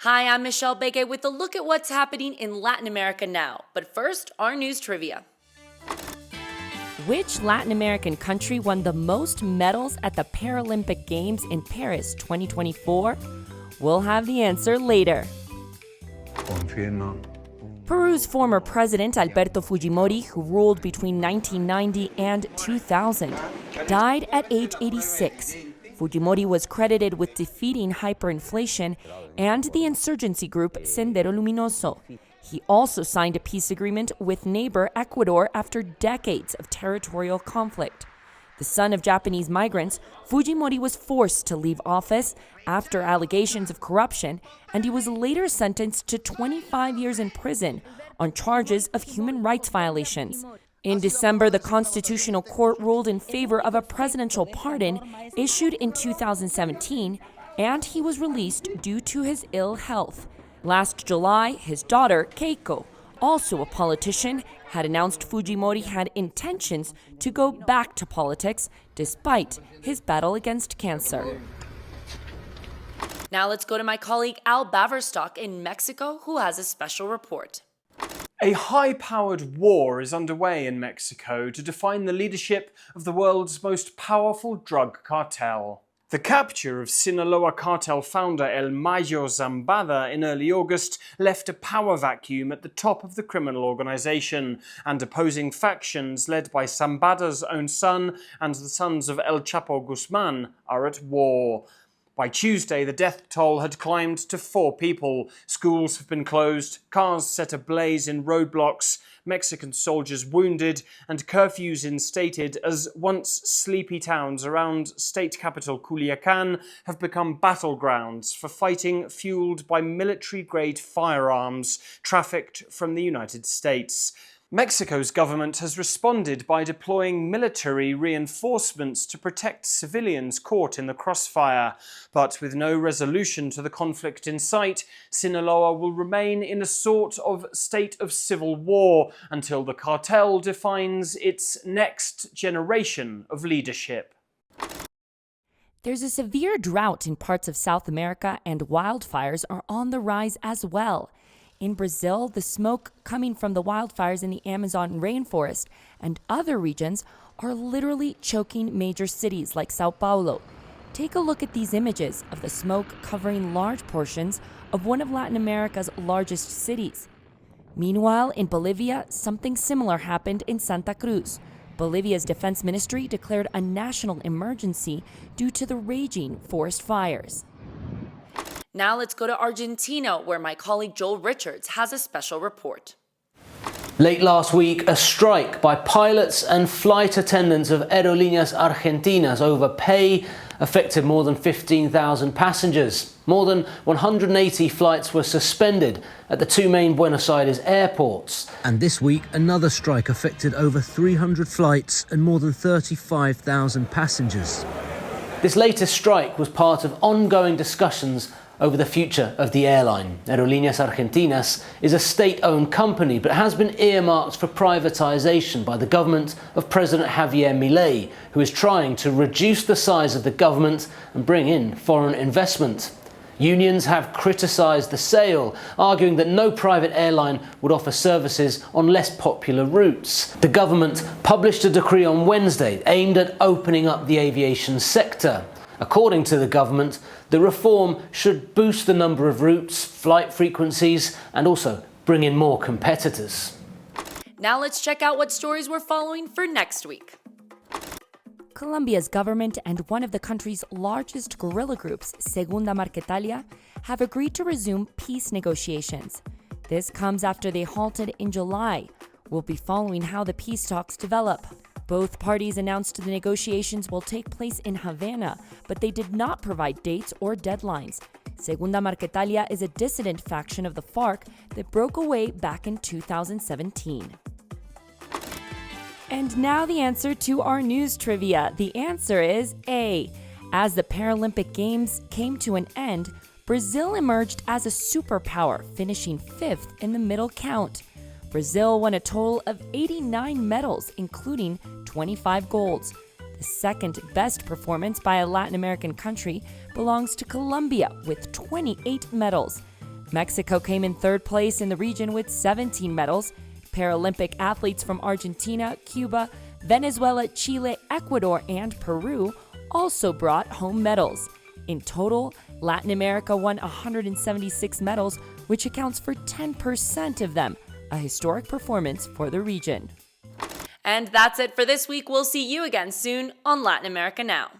Hi, I'm Michelle Begue with a look at what's happening in Latin America now. But first, our news trivia. Which Latin American country won the most medals at the Paralympic Games in Paris 2024? We'll have the answer later. Confirma. Peru's former president, Alberto Fujimori, who ruled between 1990 and 2000, died at age 86. Fujimori was credited with defeating hyperinflation and the insurgency group Sendero Luminoso. He also signed a peace agreement with neighbor Ecuador after decades of territorial conflict. The son of Japanese migrants, Fujimori was forced to leave office after allegations of corruption, and he was later sentenced to 25 years in prison on charges of human rights violations. In December, the Constitutional Court ruled in favor of a presidential pardon issued in 2017, and he was released due to his ill health. Last July, his daughter, Keiko, also a politician, had announced Fujimori had intentions to go back to politics despite his battle against cancer. Now let's go to my colleague Al Baverstock in Mexico, who has a special report. A high-powered war is underway in Mexico to define the leadership of the world's most powerful drug cartel. The capture of Sinaloa cartel founder El Mayo Zambada in early August left a power vacuum at the top of the criminal organization, and opposing factions led by Zambada's own son and the sons of El Chapo Guzman are at war. By Tuesday, the death toll had climbed to 4 people. Schools have been closed, cars set ablaze in roadblocks, Mexican soldiers wounded, and curfews instated as once sleepy towns around state capital Culiacan have become battlegrounds for fighting fueled by military-grade firearms trafficked from the United States. Mexico's government has responded by deploying military reinforcements to protect civilians caught in the crossfire. But with no resolution to the conflict in sight, Sinaloa will remain in a sort of state of civil war until the cartel defines its next generation of leadership. There's a severe drought in parts of South America, and wildfires are on the rise as well. In Brazil, the smoke coming from the wildfires in the Amazon rainforest and other regions are literally choking major cities like Sao Paulo. Take a look at these images of the smoke covering large portions of one of Latin America's largest cities. Meanwhile, in Bolivia, something similar happened in Santa Cruz. Bolivia's defense ministry declared a national emergency due to the raging forest fires. Now let's go to Argentina, where my colleague Joel Richards has a special report. Late last week, a strike by pilots and flight attendants of Aerolíneas Argentinas over pay affected more than 15,000 passengers. More than 180 flights were suspended at the 2 main Buenos Aires airports. And this week, another strike affected over 300 flights and more than 35,000 passengers. This latest strike was part of ongoing discussions over the future of the airline. Aerolíneas Argentinas is a state-owned company, but has been earmarked for privatization by the government of President Javier Milei, who is trying to reduce the size of the government and bring in foreign investment. Unions have criticized the sale, arguing that no private airline would offer services on less popular routes. The government published a decree on Wednesday aimed at opening up the aviation sector. According to the government, the reform should boost the number of routes, flight frequencies, and also bring in more competitors. Now let's check out what stories we're following for next week. Colombia's government and one of the country's largest guerrilla groups, Segunda Marquetalia, have agreed to resume peace negotiations. This comes after they halted in July. We'll be following how the peace talks develop. Both parties announced the negotiations will take place in Havana, but they did not provide dates or deadlines. Segunda Marquetalia is a dissident faction of the FARC that broke away back in 2017. And now the answer to our news trivia. The answer is A. As the Paralympic Games came to an end, Brazil emerged as a superpower, finishing 5th in the middle count. Brazil won a total of 89 medals, including 25 golds. The second best performance by a Latin American country belongs to Colombia with 28 medals. Mexico came in third place in the region with 17 medals. Paralympic athletes from Argentina, Cuba, Venezuela, Chile, Ecuador, and Peru also brought home medals. In total, Latin America won 176 medals, which accounts for 10% of them, a historic performance for the region. And that's it for this week. We'll see you again soon on Latin America Now.